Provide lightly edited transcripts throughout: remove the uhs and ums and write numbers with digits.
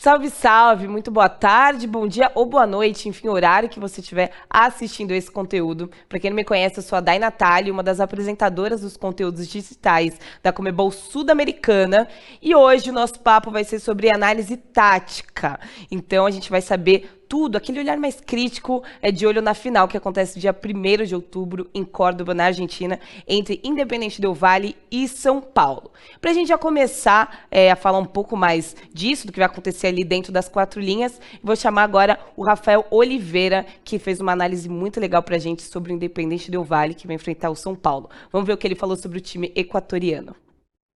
Salve, salve! Muito boa tarde, bom dia ou boa noite, enfim, o horário que você estiver assistindo esse conteúdo. Para quem não me conhece, eu sou a Day Natália, uma das apresentadoras dos conteúdos digitais da Conmebol Sul-Americana. E hoje o nosso papo vai ser sobre análise tática. Então a gente vai saber tudo, aquele olhar mais crítico é de olho na final, que acontece dia 1º de outubro em Córdoba, na Argentina, entre Independiente del Valle e São Paulo. Para a gente já começar a falar um pouco mais disso, do que vai acontecer ali dentro das 4 linhas, vou chamar agora o Rafael Oliveira, que fez uma análise muito legal para a gente sobre o Independiente del Valle, que vai enfrentar o São Paulo. Vamos ver o que ele falou sobre o time equatoriano.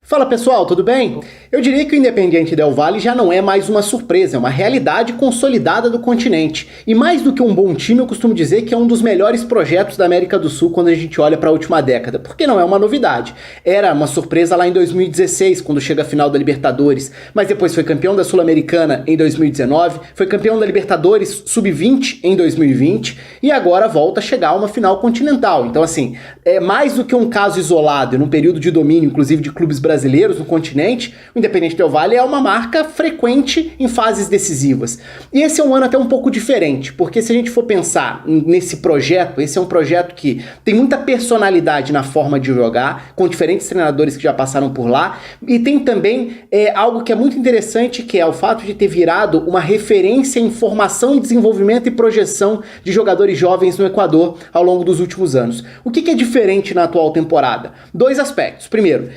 Fala pessoal, tudo bem? Eu diria que o Independiente del Valle já não é mais uma surpresa, é uma realidade consolidada do continente. E mais do que um bom time, eu costumo dizer que é um dos melhores projetos da América do Sul quando a gente olha para a última década, porque não é uma novidade. Era uma surpresa lá em 2016, quando chega a final da Libertadores, mas depois foi campeão da Sul-Americana em 2019, foi campeão da Libertadores Sub-20 em 2020 e agora volta a chegar a uma final continental. Então assim, é mais do que um caso isolado, num período de domínio, inclusive de clubes brasileiros no continente, o Independiente del Valle é uma marca frequente em fases decisivas. E esse é um ano até um pouco diferente, porque se a gente for pensar nesse projeto, esse é um projeto que tem muita personalidade na forma de jogar, com diferentes treinadores que já passaram por lá, e tem também algo que é muito interessante, que é o fato de ter virado uma referência em formação, desenvolvimento e projeção de jogadores jovens no Equador ao longo dos últimos anos. O que é diferente na atual temporada? 2 aspectos. Primeiro,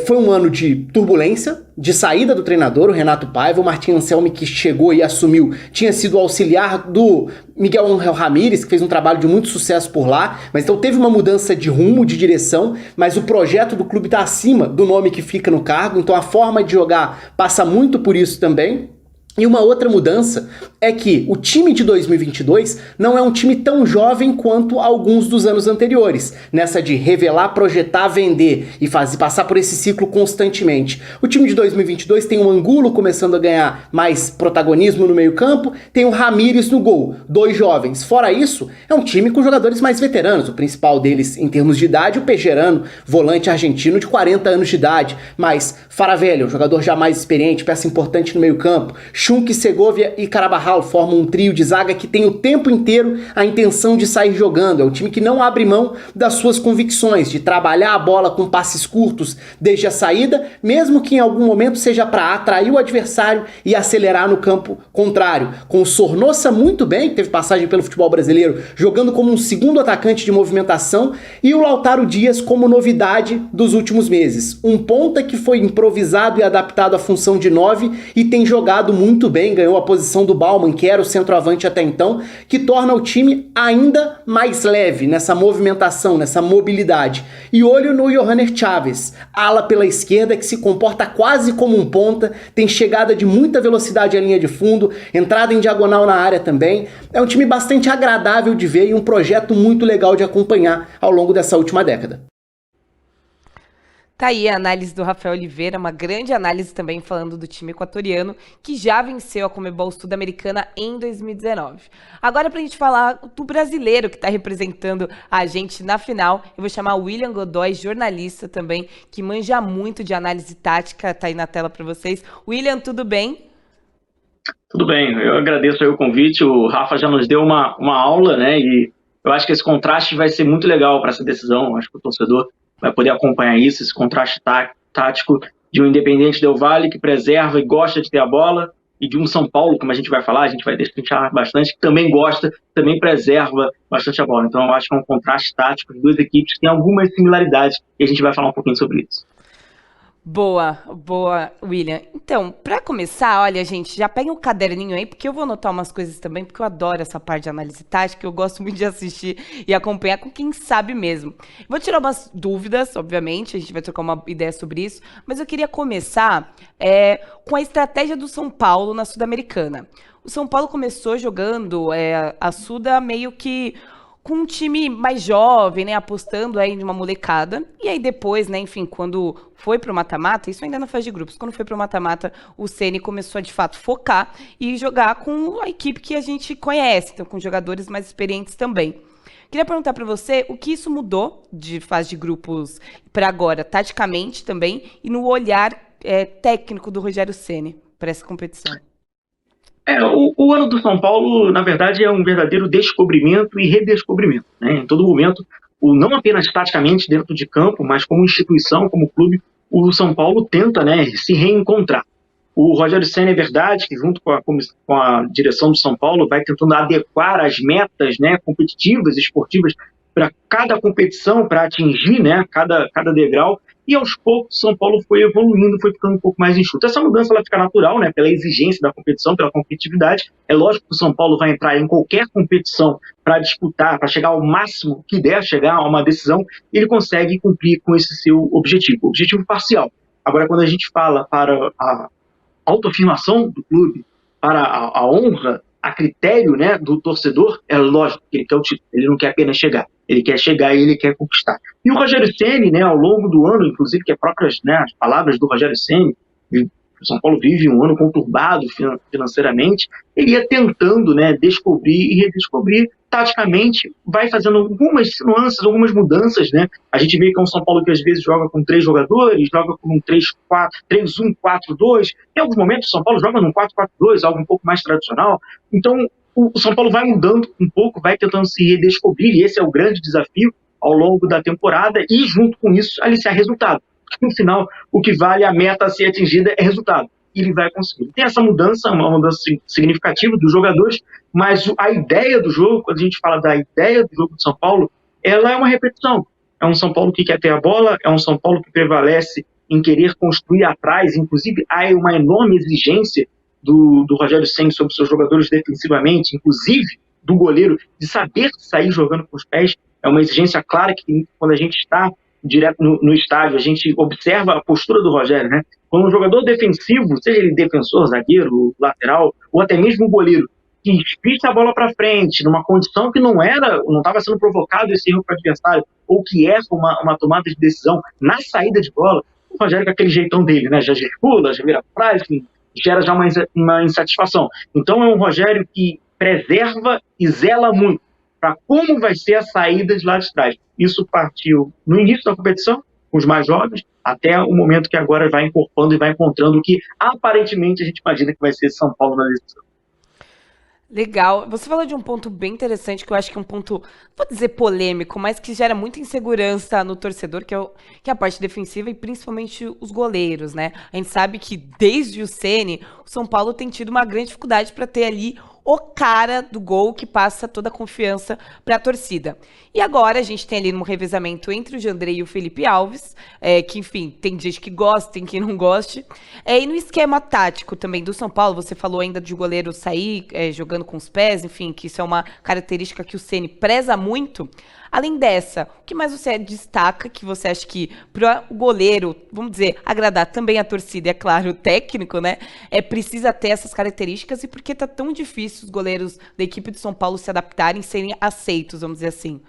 foi um ano de turbulência, de saída do treinador, o Renato Paiva. O Martin Anselmi, que chegou e assumiu, tinha sido auxiliar do Miguel Ángel Ramírez, que fez um trabalho de muito sucesso por lá, mas então teve uma mudança de rumo, de direção, mas o projeto do clube está acima do nome que fica no cargo, então a forma de jogar passa muito por isso também. E uma outra mudança é que o time de 2022 não é um time tão jovem quanto alguns dos anos anteriores, nessa de revelar, projetar, vender e passar por esse ciclo constantemente. O time de 2022 tem o Angulo começando a ganhar mais protagonismo no meio-campo, tem o Ramírez no gol, 2 jovens. Fora isso, é um time com jogadores mais veteranos, o principal deles em termos de idade, o Pejerano, volante argentino de 40 anos de idade, mas Faravelho, um jogador já mais experiente, peça importante no meio-campo. Schunk, Segovia e Carabajal formam um trio de zaga que tem o tempo inteiro a intenção de sair jogando. É um time que não abre mão das suas convicções, de trabalhar a bola com passes curtos desde a saída, mesmo que em algum momento seja para atrair o adversário e acelerar no campo contrário. Com o Sornosa muito bem, que teve passagem pelo futebol brasileiro, jogando como um segundo atacante de movimentação, e o Lautaro Dias como novidade dos últimos meses. Um ponta que foi improvisado e adaptado à função de 9 e tem jogado muito bem, ganhou a posição do Baumann, que era o centroavante até então, que torna o time ainda mais leve nessa movimentação, nessa mobilidade. E olho no Johanner Chaves, ala pela esquerda que se comporta quase como um ponta, tem chegada de muita velocidade à linha de fundo, entrada em diagonal na área também. É um time bastante agradável de ver e um projeto muito legal de acompanhar ao longo dessa última década. Tá aí a análise do Rafael Oliveira, uma grande análise também falando do time equatoriano, que já venceu a Conmebol Sul-Americana em 2019. Agora, pra gente falar do brasileiro que está representando a gente na final, eu vou chamar o William Godoy, jornalista também, que manja muito de análise tática, tá aí na tela para vocês. William, tudo bem? Tudo bem, eu agradeço aí o convite, o Rafa já nos deu uma aula, né, e eu acho que esse contraste vai ser muito legal para essa decisão, acho que o torcedor vai poder acompanhar isso, esse contraste tático de um Independiente del Valle que preserva e gosta de ter a bola, e de um São Paulo, como a gente vai falar, a gente vai destrinchar bastante, que também gosta, também preserva bastante a bola. Então eu acho que é um contraste tático de 2 equipes que tem algumas similaridades, e a gente vai falar um pouquinho sobre isso. Boa, boa, William. Então, para começar, olha, gente, já pega um caderninho aí, porque eu vou anotar umas coisas também, porque eu adoro essa parte de análise tática, eu gosto muito de assistir e acompanhar com quem sabe mesmo. Vou tirar umas dúvidas, obviamente, a gente vai trocar uma ideia sobre isso, mas eu queria começar com a estratégia do São Paulo na Sul-Americana. O São Paulo começou jogando a Suda meio que com um time mais jovem, né, apostando aí numa molecada, e aí depois, né, enfim, quando foi pro mata-mata, isso ainda na fase de grupos, quando foi pro mata-mata, o Ceni começou a, de fato, focar e jogar com a equipe que a gente conhece, então com jogadores mais experientes também. Queria perguntar para você o que isso mudou de fase de grupos para agora, taticamente também, e no olhar técnico do Rogério Ceni para essa competição. O ano do São Paulo, na verdade, é um verdadeiro descobrimento e redescobrimento, né? Em todo momento, não apenas taticamente dentro de campo, mas como instituição, como clube, o São Paulo tenta, né, se reencontrar. O Rogério Ceni, é verdade que junto com a direção do São Paulo vai tentando adequar as metas, né, competitivas, esportivas para cada competição, para atingir, né, cada degrau, e aos poucos o São Paulo foi evoluindo, foi ficando um pouco mais enxuto. Essa mudança ela fica natural, né, pela exigência da competição, pela competitividade. É lógico que o São Paulo vai entrar em qualquer competição para disputar, para chegar ao máximo que der, chegar a uma decisão, e ele consegue cumprir com esse seu objetivo parcial. Agora, quando a gente fala para a autoafirmação do clube, para a honra, a critério, né, do torcedor, é lógico que ele quer o título, ele não quer apenas chegar, ele quer chegar e ele quer conquistar. E o Rogério Ceni, né, ao longo do ano, inclusive, que é próprias, né, as palavras do Rogério Ceni, o São Paulo vive um ano conturbado financeiramente, ele ia tentando, né, descobrir e redescobrir taticamente, vai fazendo algumas nuances, algumas mudanças, né? A gente vê que é um São Paulo que às vezes joga com 3 jogadores, joga com um 3-1-4-2, em alguns momentos o São Paulo joga num 4-4-2, algo um pouco mais tradicional. Então o São Paulo vai mudando um pouco, vai tentando se redescobrir, e esse é o grande desafio ao longo da temporada, e junto com isso aliciar resultado. No final, o que vale a meta a ser atingida é resultado. E ele vai conseguir. Tem essa mudança, uma mudança significativa dos jogadores, mas a ideia do jogo, quando a gente fala da ideia do jogo de São Paulo, ela é uma repetição. É um São Paulo que quer ter a bola, é um São Paulo que prevalece em querer construir atrás, inclusive há uma enorme exigência do Rogério Ceni sobre seus jogadores defensivamente, inclusive do goleiro, de saber sair jogando com os pés. É uma exigência clara que quando a gente está direto no estádio, a gente observa a postura do Rogério, né? Quando um jogador defensivo, seja ele defensor, zagueiro, lateral, ou até mesmo o goleiro, que pista a bola para frente, numa condição que não estava sendo provocado esse erro para o adversário, ou que erra uma tomada de decisão na saída de bola, o Rogério com aquele jeitão dele, né? Já gesticula, já vira pra trás, gera já uma insatisfação. Então é um Rogério que preserva e zela muito para como vai ser a saída de lá de trás. Isso partiu no início da competição, com os mais jovens, até o momento que agora vai incorporando e vai encontrando o que aparentemente a gente imagina que vai ser São Paulo na decisão. Legal. Você falou de um ponto bem interessante, que eu acho que é um ponto, vou dizer polêmico, mas que gera muita insegurança no torcedor, que é a parte defensiva e principalmente os goleiros, né? A gente sabe que desde o Ceni, o São Paulo tem tido uma grande dificuldade para ter ali o cara do gol que passa toda a confiança para a torcida. E agora a gente tem ali um revezamento entre o Jandrei e o Felipe Alves, que, enfim, tem gente que gosta, tem quem não goste. E no esquema tático também do São Paulo, você falou ainda de o goleiro sair jogando com os pés, enfim, que isso é uma característica que o Ceni preza muito. Além dessa, o que mais você destaca que você acha que para o goleiro, vamos dizer, agradar também a torcida e, é claro, o técnico, né? Precisa ter essas características, e por que tá tão difícil os goleiros da equipe de São Paulo se adaptarem, serem aceitos, vamos dizer assim?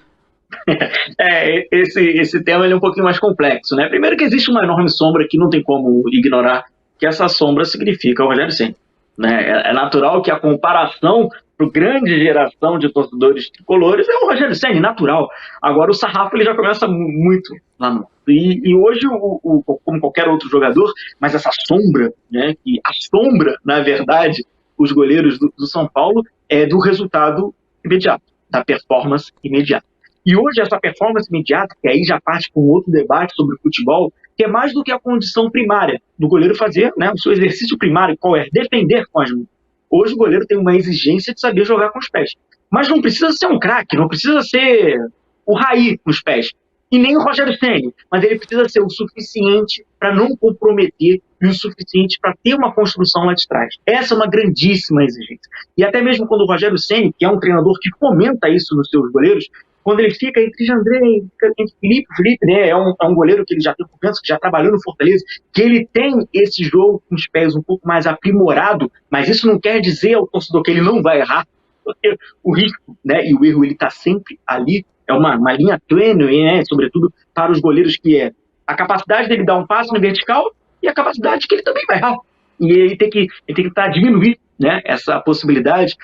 Esse tema ele é um pouquinho mais complexo, né? Primeiro que existe uma enorme sombra que não tem como ignorar, que essa sombra significa o Rogério Ceni, né? É natural que a comparação para a grande geração de torcedores tricolores é o Rogério Ceni, natural. Agora o sarrafo ele já começa muito lá no... E hoje, como qualquer outro jogador, mas essa sombra, né, que assombra, na verdade, os goleiros do São Paulo, é do resultado imediato, da performance imediata. E hoje essa performance imediata, que aí já parte com outro debate sobre o futebol, que é mais do que a condição primária do goleiro fazer, né, o seu exercício primário, qual é? Defender com as mãos. Hoje o goleiro tem uma exigência de saber jogar com os pés. Mas não precisa ser um craque, não precisa ser o Raí com os pés. E nem o Rogério Ceni, mas ele precisa ser o suficiente para não comprometer e o suficiente para ter uma construção lá de trás. Essa é uma grandíssima exigência. E até mesmo quando o Rogério Ceni, que é um treinador que fomenta isso nos seus goleiros, quando ele fica entre Jandrei, entre Felipe, né, é um goleiro que ele já tem confiança, que já trabalhou no Fortaleza, que ele tem esse jogo com os pés um pouco mais aprimorado, mas isso não quer dizer ao torcedor que ele não vai errar, porque o risco, né, e o erro ele está sempre ali, é uma linha tênue, né, sobretudo para os goleiros, que é a capacidade dele dar um passo na vertical e a capacidade que ele também vai errar. E ele tem que tentar diminuir, né, essa possibilidade.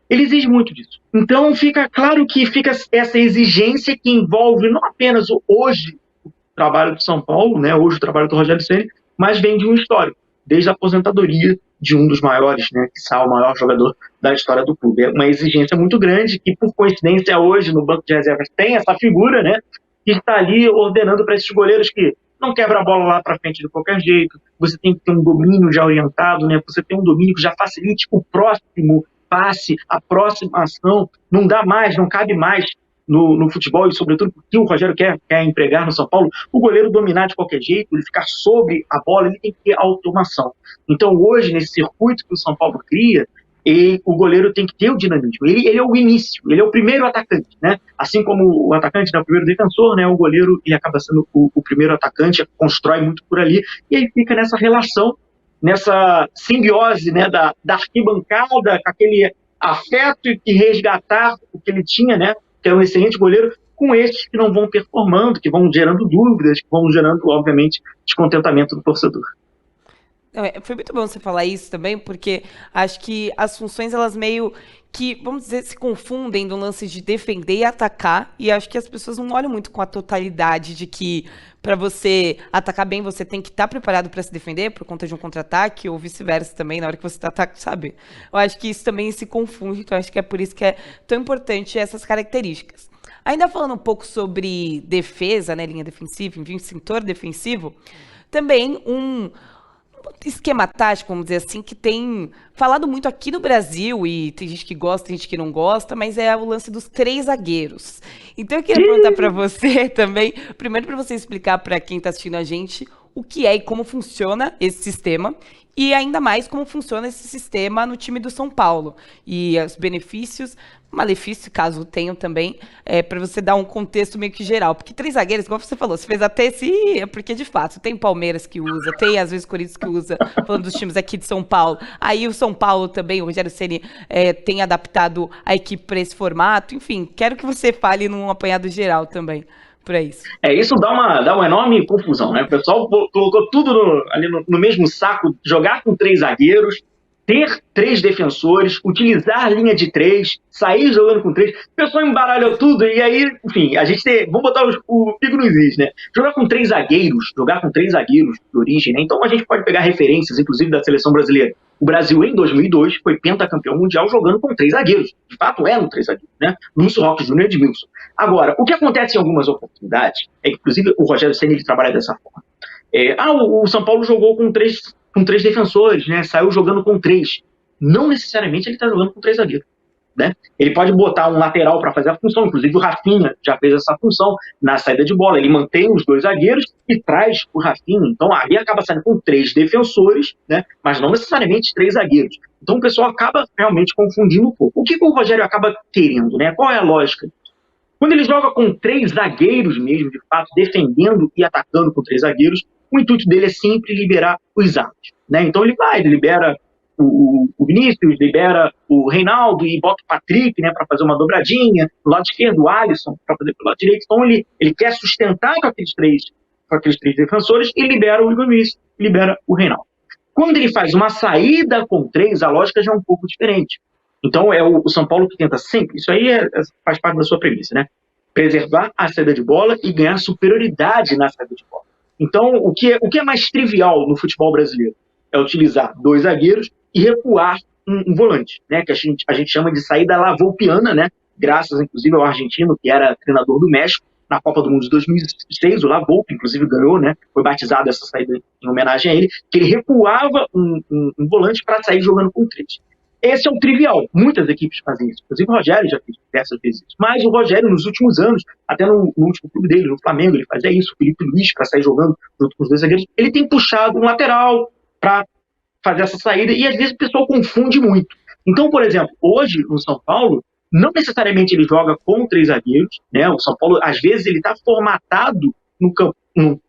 Ele exige muito disso. Então fica claro que fica essa exigência que envolve não apenas hoje o trabalho do São Paulo, né, hoje o trabalho do Rogério Ceni, mas vem de um histórico, desde a aposentadoria de um dos maiores, né, que o maior jogador da história do clube. É uma exigência muito grande que, por coincidência, hoje no banco de reservas tem essa figura, né, que está ali ordenando para esses goleiros que não quebra a bola lá para frente de qualquer jeito, você tem que ter um domínio já orientado, né, você tem um domínio que já facilite o próximo passe, a próxima ação, não dá mais, não cabe mais no futebol, e sobretudo porque o Rogério quer empregar no São Paulo, o goleiro dominar de qualquer jeito, ele ficar sobre a bola, ele tem que ter automação. Então hoje, nesse circuito que o São Paulo cria, o goleiro tem que ter o dinamismo, ele é o início, ele é o primeiro atacante, né? Assim como o atacante é o primeiro defensor, né? O goleiro ele acaba sendo o primeiro atacante, constrói muito por ali, e aí fica nessa relação, nessa simbiose, né, da arquibancada, com aquele afeto e resgatar o que ele tinha, né, que era um excelente goleiro, com esses que não vão performando, que vão gerando dúvidas, que vão gerando, obviamente, descontentamento do torcedor. Foi muito bom você falar isso também, porque acho que as funções, elas meio que, vamos dizer, se confundem no lance de defender e atacar, e acho que as pessoas não olham muito com a totalidade de que para você atacar bem, você tem que estar preparado para se defender por conta de um contra-ataque, ou vice-versa também, na hora que você está atacando, sabe? Eu acho que isso também se confunde, então acho que é por isso que é tão importante essas características. Ainda falando um pouco sobre defesa, né, linha defensiva, enfim, setor defensivo, também um esquema tático, vamos dizer assim, que tem falado muito aqui no Brasil, e tem gente que gosta, tem gente que não gosta, mas é o lance dos 3 zagueiros. Então eu queria perguntar para você também, primeiro para você explicar para quem está assistindo a gente o que é e como funciona esse sistema, e ainda mais como funciona esse sistema no time do São Paulo, e os benefícios, malefícios, caso tenham também, para você dar um contexto meio que geral. Porque 3 zagueiros, igual você falou, você fez até esse... Porque, de fato, tem Palmeiras que usa, tem, às vezes, Corinthians que usa, falando dos times aqui de São Paulo. Aí o São Paulo também, o Rogério Ceni tem adaptado a equipe para esse formato. Enfim, quero que você fale num apanhado geral também para isso. Isso dá uma enorme confusão, né? O pessoal colocou tudo ali no mesmo saco, jogar com 3 zagueiros, ter 3 defensores, utilizar linha de 3, sair jogando com 3, o pessoal embaralhou tudo, e aí, enfim, a gente vamos botar o pico nos is, né? Jogar com 3 zagueiros de origem, né? Então a gente pode pegar referências, inclusive da seleção brasileira. O Brasil, em 2002, foi pentacampeão mundial jogando com 3 zagueiros. De fato, eram 3 zagueiros, né? Lúcio, Roque Júnior e Edmilson. Agora, o que acontece em algumas oportunidades, é que, inclusive, o Rogério Ceni ele trabalha dessa forma. O São Paulo jogou com três defensores, né? Saiu jogando com 3. Não necessariamente ele está jogando com 3 zagueiros, né? Ele pode botar um lateral para fazer a função, inclusive o Rafinha já fez essa função na saída de bola. Ele mantém os 2 zagueiros e traz o Rafinha. Então ali acaba saindo com 3 defensores, né? Mas não necessariamente 3 zagueiros. Então o pessoal acaba realmente confundindo um pouco. O que o Rogério acaba querendo, né? Qual é a lógica? Quando ele joga com 3 zagueiros mesmo, de fato, defendendo e atacando com 3 zagueiros, o intuito dele é sempre liberar os alas, né? Então ele libera o Vinícius, libera o Reinaldo e bota o Patrick, né, para fazer uma dobradinha, do lado esquerdo o Alisson para fazer pelo lado direito. Então ele quer sustentar com aqueles três defensores e libera o Igor Vinícius, libera o Reinaldo. Quando ele faz uma saída com 3, a lógica já é um pouco diferente. Então é o São Paulo que tenta sempre, isso aí faz parte da sua premissa, né? Preservar a saída de bola e ganhar superioridade na saída de bola. Então o que é mais trivial no futebol brasileiro? É utilizar 2 zagueiros e recuar um volante, né? Que a gente chama de saída lavoupiana, né? Graças, inclusive, ao argentino, que era treinador do México, na Copa do Mundo de 2006, o Lavolpe, inclusive, ganhou, né? Foi batizado essa saída em homenagem a ele, que ele recuava um volante para sair jogando com 3. Esse é o trivial. Muitas equipes fazem isso. Inclusive o Rogério já fez diversas vezes isso. Mas o Rogério, nos últimos anos, até no último clube dele, no Flamengo, ele fazia isso. O Felipe Luiz, para sair jogando junto com os 2 zagueiros, ele tem puxado um lateral para fazer essa saída, e às vezes o pessoal confunde muito. Então, por exemplo, hoje no São Paulo, não necessariamente ele joga com 3 zagueiros, né? O São Paulo, às vezes, ele está formatado no campo, no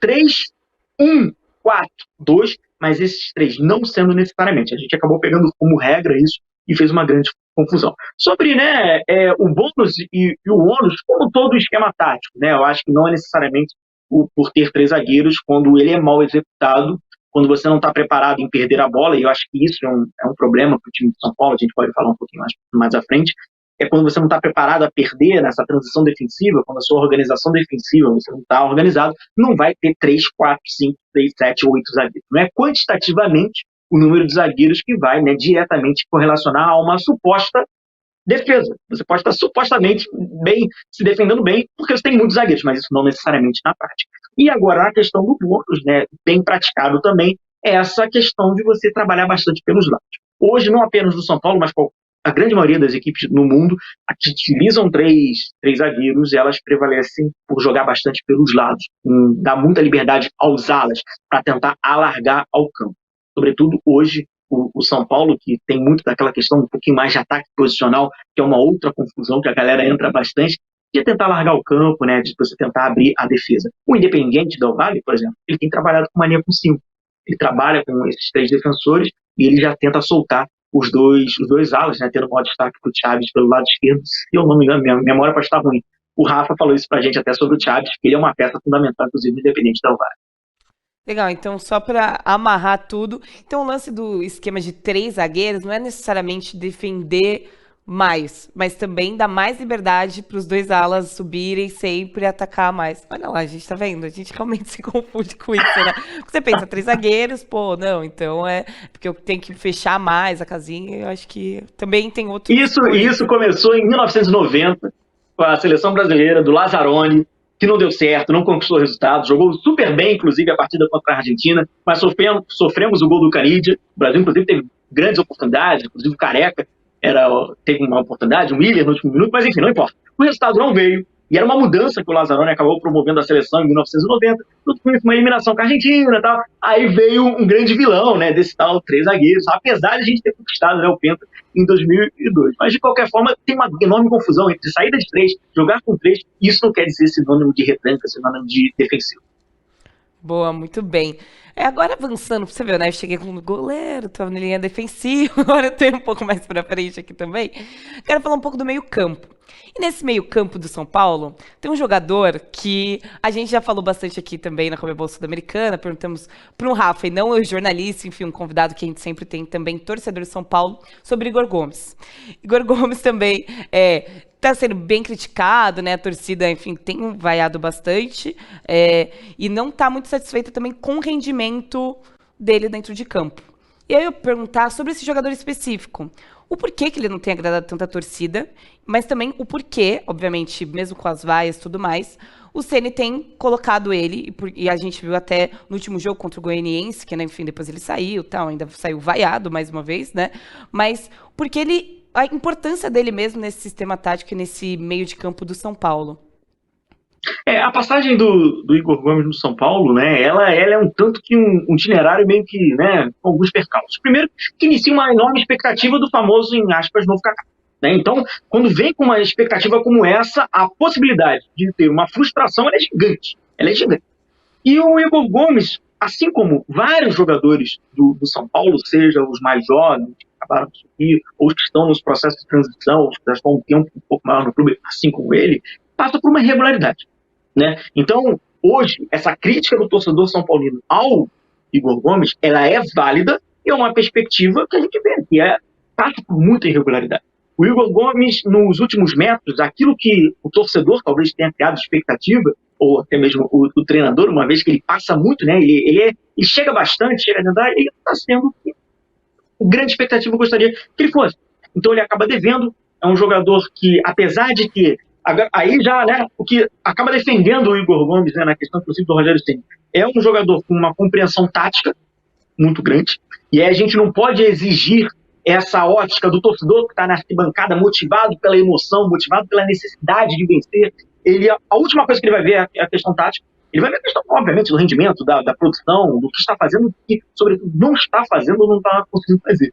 3-1-4-2, mas esses 3 não sendo necessariamente. A gente acabou pegando como regra isso e fez uma grande confusão. Sobre, né, o bônus e o ônus, como todo esquema tático, né? Eu acho que não é necessariamente por ter 3 zagueiros, quando ele é mal executado, quando você não está preparado em perder a bola, e eu acho que isso é um problema para o time de São Paulo, a gente pode falar um pouquinho mais à frente, é quando você não está preparado a perder nessa transição defensiva, quando a sua organização defensiva, você não está organizado, não vai ter 3, 4, 5, 6, 7, 8 zagueiros. Não é quantitativamente, o número de zagueiros que vai, né, diretamente correlacionar a uma suposta defesa. Você pode estar supostamente bem, se defendendo bem, porque você tem muitos zagueiros, mas isso não necessariamente na prática. E agora a questão do bônus, né, bem praticado também, é essa questão de você trabalhar bastante pelos lados. Hoje, não apenas no São Paulo, mas a grande maioria das equipes no mundo que utilizam três zagueiros, elas prevalecem por jogar bastante pelos lados, dá muita liberdade aos alas para tentar alargar ao campo. Sobretudo hoje, o São Paulo, que tem muito daquela questão um pouquinho mais de ataque posicional, que é uma outra confusão que a galera entra bastante, de tentar largar o campo, né, de você tentar abrir a defesa. O Independiente Del Valle, por exemplo, ele tem trabalhado com mania com 5. Ele trabalha com esses 3 defensores e ele já tenta soltar os dois alas, né, tendo maior destaque para o Chaves pelo lado esquerdo. Se eu não me engano, minha memória pode estar ruim. O Rafa falou isso pra gente até sobre o Chaves, que ele é uma peça fundamental, inclusive, do Independiente Del Valle. Legal, então só para amarrar tudo, então o lance do esquema de 3 zagueiros não é necessariamente defender mais, mas também dar mais liberdade para os 2 alas subirem sempre e atacar mais. Olha lá, a gente tá vendo, a gente realmente se confunde com isso, né? Porque você pensa, 3 zagueiros, pô, não, então é porque eu tenho que fechar mais a casinha, eu acho que também tem outro... Isso começou em 1990, com a seleção brasileira do Lazzaroni, que não deu certo, não conquistou resultados, jogou super bem, inclusive, a partida contra a Argentina, mas sofremos o gol do Canidia. O Brasil, inclusive, teve grandes oportunidades, inclusive o Careca teve uma oportunidade, o Miller no último minuto, mas enfim, não importa. O resultado não veio, e era uma mudança que o Lazzaroni acabou promovendo a seleção em 1990, tudo com uma eliminação com a Argentina e tal. Aí veio um grande vilão, né, desse tal 3 zagueiros, apesar de a gente ter conquistado, né, o Penta em 2002. Mas, de qualquer forma, tem uma enorme confusão entre saída de 3, jogar com 3, e isso não quer dizer sinônimo de retranca, sinônimo de defensivo. Boa, muito bem. Agora avançando, você viu, né? Eu cheguei com o goleiro, tava na linha defensiva, agora eu tenho um pouco mais pra frente aqui também. Quero falar um pouco do meio-campo. E nesse meio-campo do São Paulo, tem um jogador que a gente já falou bastante aqui também na Conmebol Sul-Americana, perguntamos para um Rafa, e não o jornalista, enfim, um convidado que a gente sempre tem também, torcedor de São Paulo, sobre Igor Gomes. Igor Gomes também está sendo bem criticado, né? A torcida, enfim, tem vaiado bastante e não está muito satisfeita também com o rendimento dele dentro de campo. E aí eu perguntar sobre esse jogador específico. O porquê que ele não tem agradado tanta torcida, mas também o porquê, obviamente, mesmo com as vaias e tudo mais, o Ceni tem colocado ele, e a gente viu até no último jogo contra o Goianiense, que, né, enfim, depois ele saiu, tal, ainda saiu vaiado mais uma vez, né? Mas porque a importância dele mesmo nesse sistema tático e nesse meio de campo do São Paulo. A passagem do Igor Gomes no São Paulo, né, ela é um tanto que um itinerário meio que, né, com alguns percalços. Primeiro, que inicia uma enorme expectativa do famoso, em aspas, novo Kaká. Né? Então, quando vem com uma expectativa como essa, a possibilidade de ter uma frustração ela é gigante. Ela é gigante. E o Igor Gomes, assim como vários jogadores do São Paulo, seja os mais jovens, que acabaram de subir, ou os que estão nos processos de transição, os que já estão um tempo um pouco maior no clube, assim como ele, passa por uma irregularidade. Né? Então, hoje, essa crítica do torcedor são paulino ao Igor Gomes, ela é válida e é uma perspectiva que a gente vê, que passa por muita irregularidade. O Igor Gomes, nos últimos metros, aquilo que o torcedor talvez tenha criado expectativa, ou até mesmo o treinador, uma vez que ele passa muito, né? Ele chega bastante, chega a tentar, ele está sendo a grande expectativa que eu gostaria que ele fosse. Então ele acaba devendo, é um jogador que, apesar de que aí já, né, o que acaba defendendo o Igor Gomes, né, na questão, inclusive, do Rogério Ceni, é um jogador com uma compreensão tática muito grande, e aí a gente não pode exigir essa ótica do torcedor que está na arquibancada motivado pela emoção, motivado pela necessidade de vencer. A última coisa que ele vai ver é a questão tática. Ele vai ver a questão, obviamente, do rendimento, da produção, do que está fazendo, do que, sobretudo, não está fazendo ou não está conseguindo fazer.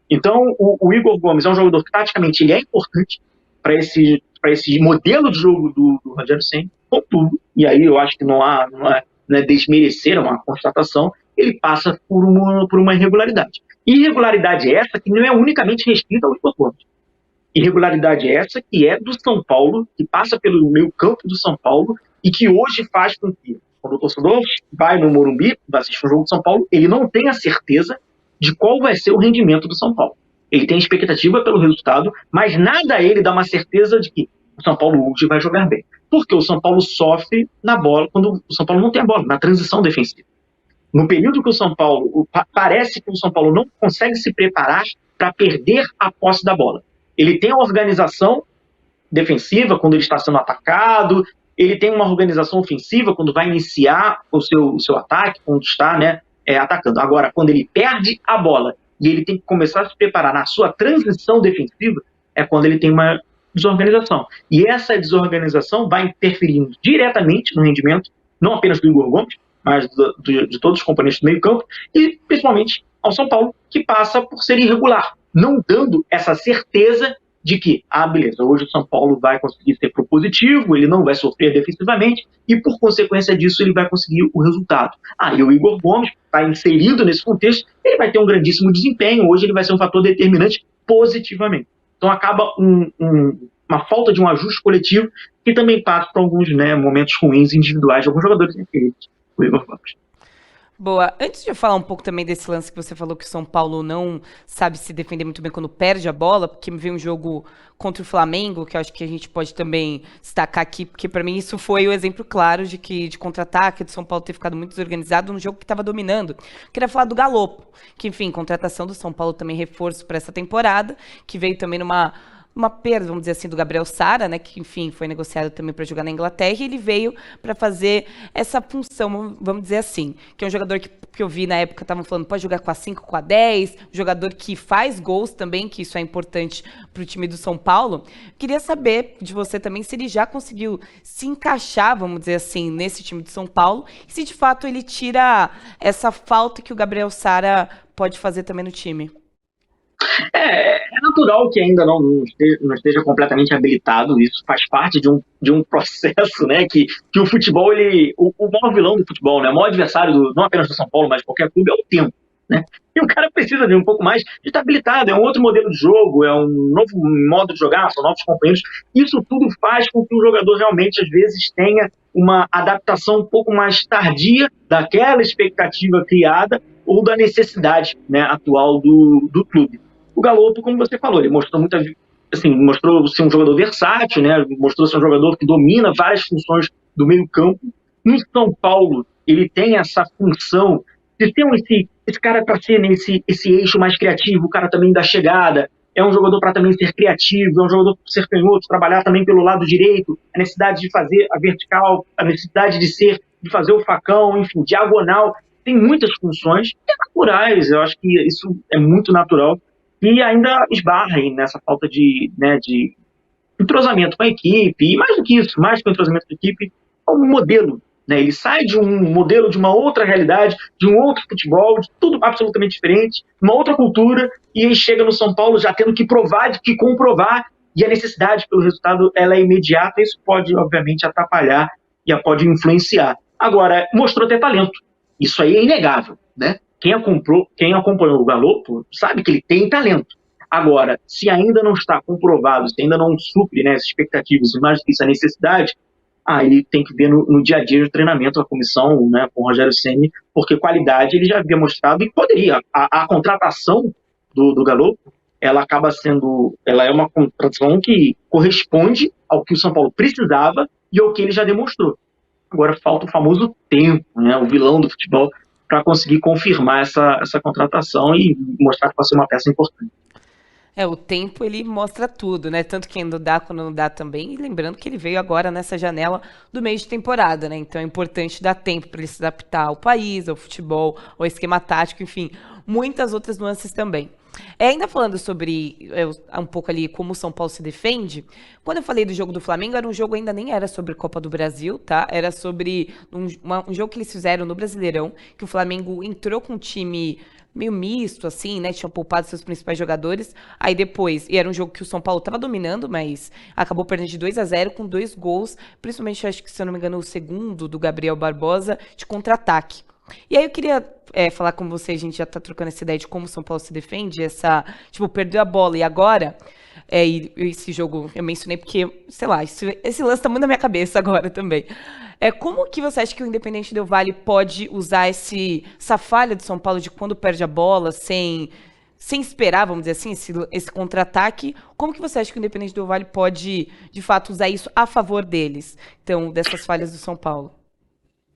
Então, o Igor Gomes é um jogador que, taticamente, ele é importante para esse modelo de jogo do Rogério Ceni, contudo, e aí eu acho que não é desmerecer, é uma constatação, ele passa por uma irregularidade. Irregularidade essa que não é unicamente restrita ao Igor Gomes. Irregularidade essa que é do São Paulo, que passa pelo meio campo do São Paulo e que hoje faz com que, quando o torcedor vai no Morumbi, vai assistir um jogo do São Paulo, ele não tem a certeza de qual vai ser o rendimento do São Paulo. Ele tem expectativa pelo resultado, mas nada a ele dá uma certeza de que o São Paulo hoje vai jogar bem. Porque o São Paulo sofre na bola, quando o São Paulo não tem a bola, na transição defensiva. no período que o São Paulo, parece que o São Paulo não consegue se preparar para perder a posse da bola. Ele tem a organização defensiva quando ele está sendo atacado, ele tem uma organização ofensiva quando vai iniciar o seu ataque, quando está, né, atacando. Agora, quando ele perde a bola e ele tem que começar a se preparar na sua transição defensiva, é quando ele tem uma desorganização. E essa desorganização vai interferindo diretamente no rendimento, não apenas do Igor Gomes, mas de todos os componentes do meio-campo, e principalmente ao São Paulo, que passa por ser irregular, não dando essa certeza de que, beleza, hoje o São Paulo vai conseguir ser propositivo, ele não vai sofrer defensivamente, e por consequência disso ele vai conseguir o resultado. E o Igor Gomes está inserido nesse contexto, ele vai ter um grandíssimo desempenho, hoje ele vai ser um fator determinante positivamente. Então acaba uma falta de um ajuste coletivo que também passa por alguns, né, momentos ruins individuais de alguns jogadores, entre eles o Igor Gomes. Boa. Antes de eu falar um pouco também desse lance que você falou que o São Paulo não sabe se defender muito bem quando perde a bola, porque me veio um jogo contra o Flamengo, que eu acho que a gente pode também destacar aqui, porque para mim isso foi o exemplo claro de contra-ataque, do São Paulo ter ficado muito desorganizado no jogo que estava dominando. Queria falar do Galopo, que enfim, contratação do São Paulo também reforço para essa temporada, que veio também uma perda, vamos dizer assim, do Gabriel Sara, né, que, enfim, foi negociado também para jogar na Inglaterra, e ele veio para fazer essa função, vamos dizer assim, que é um jogador que eu vi na época, estavam falando, pode jogar com a 5, com a 10, jogador que faz gols também, que isso é importante para o time do São Paulo. Queria saber de você também se ele já conseguiu se encaixar, vamos dizer assim, nesse time de São Paulo, e se de fato ele tira essa falta que o Gabriel Sara pode fazer também no time. É natural que ainda não esteja completamente habilitado, isso faz parte de um processo, né, que o futebol, o maior vilão do futebol, né, o maior adversário, não apenas do São Paulo, mas de qualquer clube, é o tempo, né, e o cara precisa de um pouco mais de estar habilitado, é um outro modelo de jogo, é um novo modo de jogar, são novos companheiros, isso tudo faz com que o jogador realmente, às vezes, tenha uma adaptação um pouco mais tardia daquela expectativa criada ou da necessidade, né, atual do clube. O Galopo, como você falou, ele mostrou mostrou ser um jogador versátil, né? Mostrou ser um jogador que domina várias funções do meio-campo. No São Paulo, ele tem essa função de ter esse cara para ser esse eixo mais criativo, o cara também da chegada. É um jogador para também ser criativo, é um jogador para ser canhoto, trabalhar também pelo lado direito, a necessidade de fazer a vertical, a necessidade de fazer o facão, enfim, diagonal. Tem muitas funções naturais, eu acho que isso é muito natural. E ainda esbarra aí nessa falta de entrosamento com a equipe, e mais do que isso, mais que o entrosamento da equipe, é um modelo, né? Ele sai de um modelo, de uma outra realidade, de um outro futebol, de tudo absolutamente diferente, uma outra cultura, e aí chega no São Paulo já tendo que provar, que comprovar, e a necessidade pelo resultado ela é imediata, isso pode, obviamente, atrapalhar e pode influenciar. Agora, mostrou ter talento, isso aí é inegável, né? Quem acompanhou o Galopo sabe que ele tem talento. Agora, se ainda não está comprovado, se ainda não supre, né, as expectativas e mais do que isso, a necessidade, aí tem que ver no dia a dia do treinamento, a comissão, né, com o Rogério Ceni, porque qualidade ele já havia mostrado e poderia. A contratação do Galopo, ela é uma contratação que corresponde ao que o São Paulo precisava e ao que ele já demonstrou. Agora falta o famoso tempo, né, o vilão do futebol, para conseguir confirmar essa contratação e mostrar que vai ser uma peça importante. O tempo ele mostra tudo, né? Tanto quando dá, quando não dá também. E lembrando que ele veio agora nessa janela do meio de temporada, né? Então é importante dar tempo para ele se adaptar ao país, ao futebol, ao esquema tático, enfim, muitas outras nuances também. Ainda falando sobre um pouco ali como o São Paulo se defende, quando eu falei do jogo do Flamengo, era um jogo ainda nem era sobre Copa do Brasil, tá? Era sobre um jogo que eles fizeram no Brasileirão, que o Flamengo entrou com um time meio misto, assim, né? Tinha poupado seus principais jogadores. Aí depois, e era um jogo que o São Paulo tava dominando, mas acabou perdendo de 2-0 com 2 gols, principalmente, acho que, se eu não me engano, o segundo do Gabriel Barbosa, de contra-ataque. E aí eu queria falar com você, a gente já tá trocando essa ideia de como o São Paulo se defende, perdeu a bola e agora, esse jogo eu mencionei porque, sei lá, esse lance tá muito na minha cabeça agora também. Como que você acha que o Independente Del Valle pode usar essa falha do São Paulo de quando perde a bola, sem esperar, vamos dizer assim, esse contra-ataque? Como que você acha que o Independente Del Valle pode, de fato, usar isso a favor deles? Então, dessas falhas do São Paulo?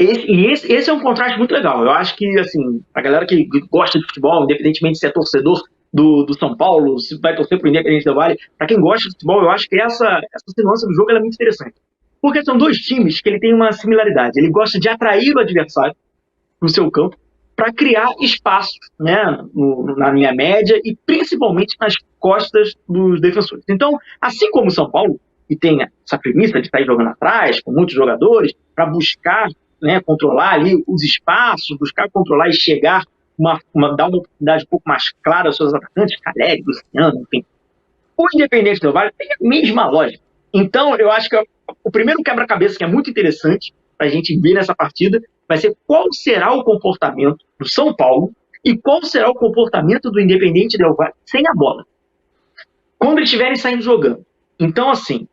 Esse é um contraste muito legal. Eu acho que, assim, a galera que gosta de futebol, independentemente se é torcedor do São Paulo, se vai torcer pro Independente Del Valle, para quem gosta de futebol, eu acho que essa nuance do jogo ela é muito interessante. Porque são dois times que ele tem uma similaridade. Ele gosta de atrair o adversário no seu campo para criar espaços, né, na linha média e principalmente nas costas dos defensores. Então, assim como o São Paulo, que tem essa premissa de estar jogando atrás, com muitos jogadores, para buscar, né, controlar ali os espaços, buscar controlar e chegar, dar uma oportunidade um pouco mais clara aos seus atacantes, Caleri, Luciano, enfim. O Independente Del Valle tem a mesma lógica. Então, eu acho que o primeiro quebra-cabeça que é muito interessante para a gente ver nessa partida vai ser qual será o comportamento do São Paulo e qual será o comportamento do Independente Del Valle sem a bola, quando eles estiverem saindo jogando. Então, assim,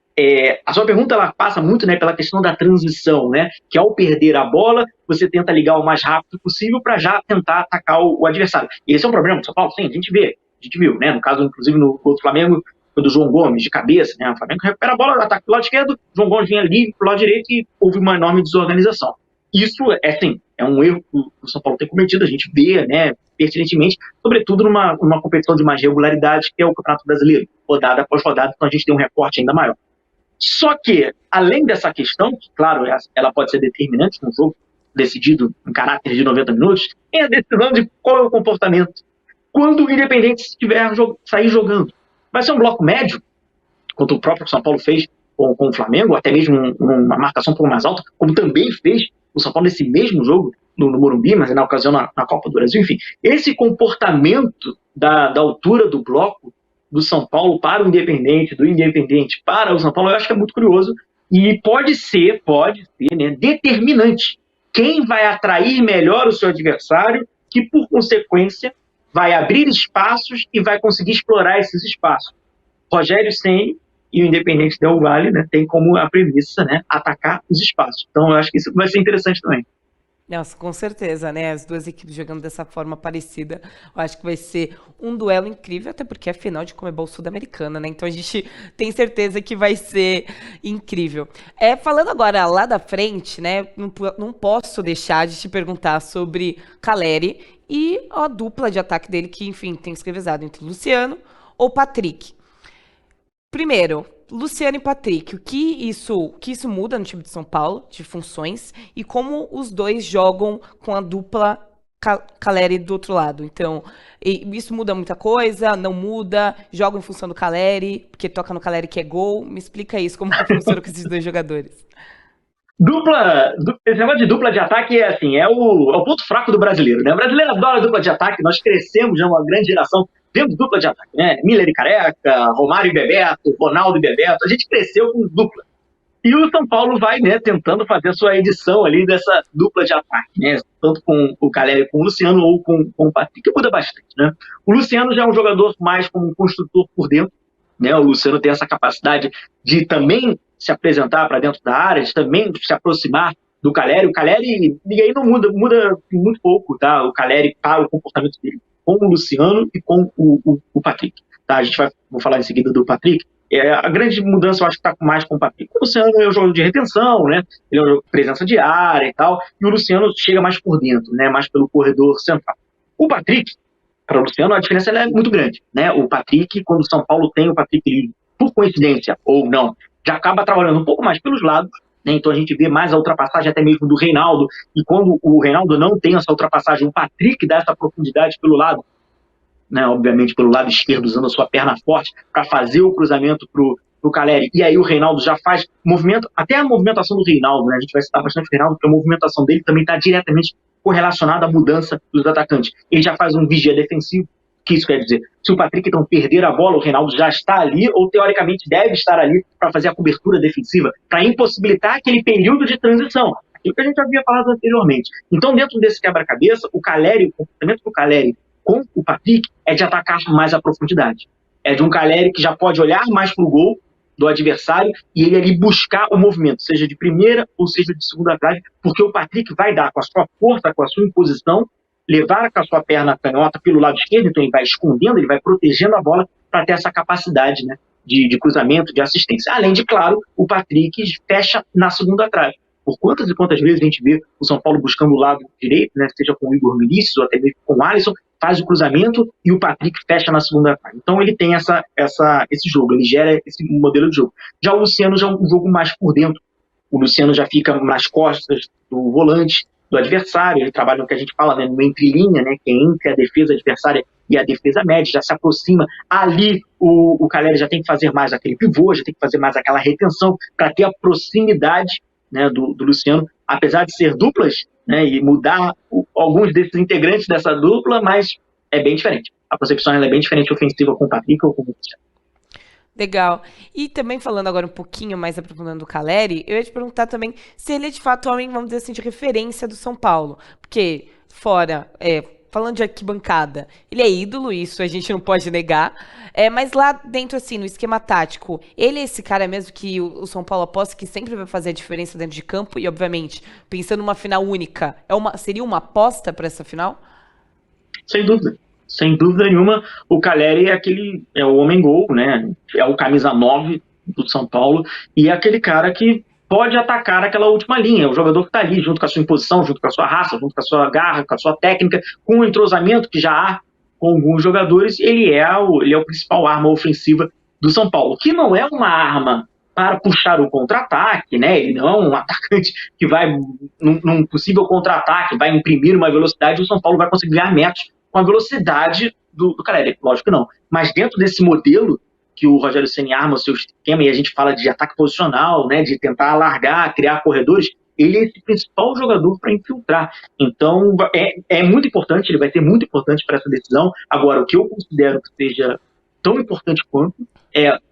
a sua pergunta ela passa muito, né, pela questão da transição, né, que ao perder a bola, você tenta ligar o mais rápido possível para já tentar atacar o adversário. E esse é um problema do São Paulo? Sim, a gente viu, né, no caso, inclusive, no gol do Flamengo, do João Gomes, de cabeça, né, o Flamengo recupera a bola, ataca pro lado esquerdo, João Gomes vinha ali pro lado direito e houve uma enorme desorganização. Isso, sim, é um erro que o São Paulo tem cometido, a gente vê, né, pertinentemente, sobretudo numa competição de mais regularidade, que é o Campeonato Brasileiro, rodada após rodada, então a gente tem um recorte ainda maior. Só que, além dessa questão, que, claro, ela pode ser determinante num jogo decidido em caráter de 90 minutos, é a decisão de qual é o comportamento quando o Independente sair jogando. Vai ser um bloco médio, quanto o próprio São Paulo fez com o Flamengo, até mesmo uma marcação um pouco mais alta, como também fez o São Paulo nesse mesmo jogo no Morumbi, mas na ocasião na Copa do Brasil. Enfim, esse comportamento da altura do bloco do São Paulo para o Independente, do Independente para o São Paulo, eu acho que é muito curioso e pode ser, né, determinante. Quem vai atrair melhor o seu adversário, que por consequência vai abrir espaços e vai conseguir explorar esses espaços. Rogério Ceni e o Independente Del Valle, né, tem como a premissa, né, atacar os espaços. Então, eu acho que isso vai ser interessante também. Nossa, com certeza, né? As duas equipes jogando dessa forma parecida. Eu acho que vai ser um duelo incrível, até porque é final de Conmebol Sul-Americana, né? Então a gente tem certeza que vai ser incrível. Falando agora lá da frente, né? Não posso deixar de te perguntar sobre Caleri e a dupla de ataque dele, que, enfim, tem que ser revezado entre Luciano ou Patrick. Primeiro, Luciano e Patrick, o que isso muda no time de São Paulo, de funções, e como os dois jogam com a dupla Caleri do outro lado. Então, isso muda muita coisa, não muda, joga em função do Caleri, porque toca no Caleri que é gol. Me explica isso, como que funciona com esses dois jogadores. Esse negócio de dupla de ataque é o ponto fraco do brasileiro, né? O brasileiro adora dupla de ataque, nós crescemos já uma grande geração vendo dupla de ataque, né? Miller e Careca, Romário e Bebeto, Ronaldo e Bebeto, a gente cresceu com dupla. E o São Paulo vai, né, tentando fazer a sua edição ali dessa dupla de ataque, né? Tanto com o Caleri com o Luciano ou com o Patrick, que muda bastante, né? O Luciano já é um jogador mais como um construtor por dentro, né? O Luciano tem essa capacidade de também se apresentar para dentro da área, de também se aproximar do Caleri. O Caleri, e aí não muda muito pouco, tá? O Caleri para o comportamento dele com o Luciano e com o Patrick, tá? Vou falar em seguida do Patrick. A grande mudança eu acho que está mais com o Patrick. O Luciano é um jogador de retenção, né? Ele é um jogador de presença de área e tal, e o Luciano chega mais por dentro, né? Mais pelo corredor central. O Patrick, para o Luciano, a diferença é muito grande, né? O Patrick, quando o São Paulo tem o Patrick livre, por coincidência ou não, já acaba trabalhando um pouco mais pelos lados, né? Então a gente vê mais a ultrapassagem até mesmo do Reinaldo, e quando o Reinaldo não tem essa ultrapassagem, o Patrick dá essa profundidade pelo lado, né? Obviamente pelo lado esquerdo, usando a sua perna forte para fazer o cruzamento pro Caleri, e aí o Reinaldo já faz movimento, até a movimentação do Reinaldo, né? A gente vai citar bastante o Reinaldo, porque a movimentação dele também está diretamente correlacionada à mudança dos atacantes. Ele já faz um vigia defensivo. O que isso quer dizer? Se o Patrick então perder a bola, o Reinaldo já está ali, ou teoricamente deve estar ali para fazer a cobertura defensiva, para impossibilitar aquele período de transição, aquilo que a gente havia falado anteriormente. Então, dentro desse quebra-cabeça, o comportamento do Caleri com o Patrick é de atacar mais a profundidade. É de um Caleri que já pode olhar mais para o gol do adversário e ele ali buscar o movimento, seja de primeira ou seja de segunda trave, porque o Patrick vai dar com a sua força, com a sua imposição, levar com a sua perna canhota pelo lado esquerdo, então ele vai escondendo, ele vai protegendo a bola para ter essa capacidade, né, de cruzamento, de assistência. Além de, claro, o Patrick fecha na segunda trave. Por quantas e quantas vezes a gente vê o São Paulo buscando o lado direito, né, seja com o Igor Milício ou até mesmo com o Alisson, faz o cruzamento e o Patrick fecha na segunda etapa. Então ele tem esse jogo, ele gera esse modelo de jogo. Já o Luciano já é um jogo mais por dentro. O Luciano já fica nas costas do volante, do adversário, ele trabalha no que a gente fala, né, no entre-linha, né, que é entre a defesa adversária e a defesa média, já se aproxima. Ali o Calleri já tem que fazer mais aquele pivô, já tem que fazer mais aquela retenção para ter a proximidade, né, do Luciano, apesar de ser duplas, né, e mudar alguns desses integrantes dessa dupla, mas é bem diferente. A concepção ela é bem diferente ofensiva com o Patrick ou com o Luciano. Legal. E também falando agora um pouquinho mais aprofundando o Calleri, eu ia te perguntar também se ele é de fato homem, vamos dizer assim, de referência do São Paulo. Porque fora, falando de arquibancada, ele é ídolo, isso a gente não pode negar. Mas lá dentro, assim, no esquema tático, ele é esse cara mesmo que o São Paulo aposta que sempre vai fazer a diferença dentro de campo e, obviamente, pensando numa final única, seria uma aposta para essa final? Sem dúvida. Sem dúvida nenhuma, o Calleri é o homem-gol, né? É o camisa 9 do São Paulo e é aquele cara que pode atacar aquela última linha, é o jogador que está ali, junto com a sua imposição, junto com a sua raça, junto com a sua garra, com a sua técnica, com o entrosamento que já há com alguns jogadores, ele é o principal arma ofensiva do São Paulo, que não é uma arma para puxar o contra-ataque, né? Ele não é um atacante que vai, num possível contra-ataque, vai imprimir uma velocidade e o São Paulo vai conseguir ganhar metros com a velocidade do Calleri, lógico que não. Mas dentro desse modelo que o Rogério Ceni arma o seu esquema, e a gente fala de ataque posicional, né, de tentar alargar, criar corredores, ele é esse principal jogador para infiltrar. Então, é muito importante, ele vai ser muito importante para essa decisão. Agora, o que eu considero que seja tão importante quanto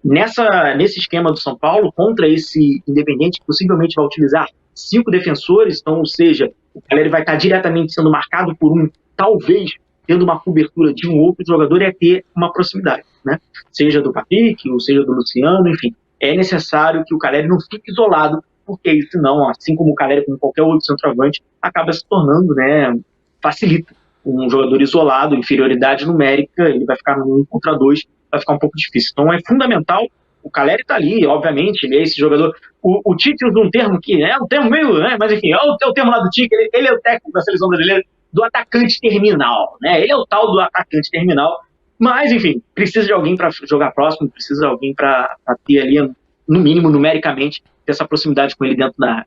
nesse esquema do São Paulo, contra esse Independente, que possivelmente vai utilizar 5 defensores, então, ou seja, o Calleri vai estar diretamente sendo marcado por talvez tendo uma cobertura de um outro jogador, é ter uma proximidade, né? Seja do Patrick, ou seja do Luciano, enfim. É necessário que o Calleri não fique isolado, porque senão, assim como o Calleri, como qualquer outro centroavante, acaba se tornando, né, facilita. Um jogador isolado, inferioridade numérica, ele vai ficar no 1 contra 2, vai ficar um pouco difícil. Então é fundamental, o Calleri está ali, obviamente, ele é esse jogador. O Tite usa um termo que é um termo meio, né, mas enfim, é o termo lá do Tite, ele é o técnico da seleção brasileira, do atacante terminal, né? Ele é o tal do atacante terminal, mas, enfim, precisa de alguém para jogar próximo, precisa de alguém para ter ali, no mínimo, numericamente, ter essa proximidade com ele dentro da área.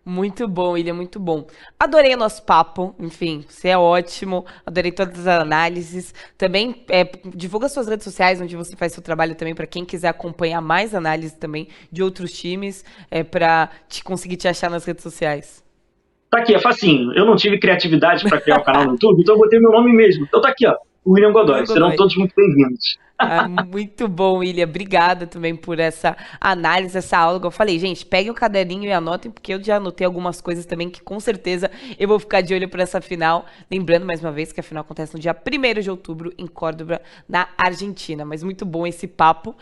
Muito bom, William, muito bom. Adorei o nosso papo, enfim, você é ótimo, adorei todas as análises. Também divulga suas redes sociais, onde você faz seu trabalho também, para quem quiser acompanhar mais análises também de outros times, para conseguir te achar nas redes sociais. Tá aqui, é facinho. Eu não tive criatividade para criar o canal no YouTube, então eu botei meu nome mesmo. Então tá aqui, ó, William Godoy. Serão todos muito bem-vindos. Muito bom, William. Obrigada também por essa análise, essa aula. Eu falei, gente, peguem o caderninho e anotem, porque eu já anotei algumas coisas também que com certeza eu vou ficar de olho para essa final. Lembrando mais uma vez que a final acontece no dia 1º de outubro em Córdoba, na Argentina. Mas muito bom esse papo.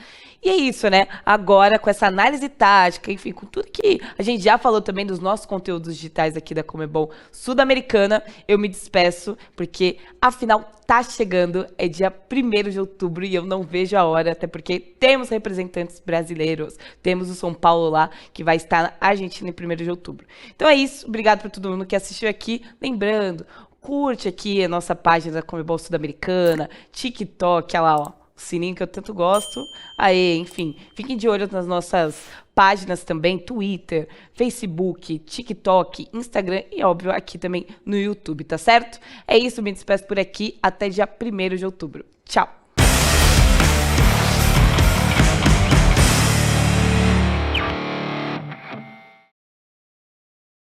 E é isso, né? Agora, com essa análise tática, enfim, com tudo que a gente já falou também dos nossos conteúdos digitais aqui da Comebol Sul-Americana, eu me despeço, porque a final tá chegando, é dia 1º de outubro e eu não vejo a hora, até porque temos representantes brasileiros, temos o São Paulo lá, que vai estar na Argentina em 1º de outubro. Então é isso, obrigado por todo mundo que assistiu aqui, lembrando, curte aqui a nossa página da Comebol Sul-Americana, TikTok, olha lá, ó, sininho que eu tanto gosto. Aí, enfim, fiquem de olho nas nossas páginas também, Twitter, Facebook, TikTok, Instagram e, óbvio, aqui também no YouTube, tá certo? É isso, me despeço por aqui, até dia 1º de outubro. Tchau!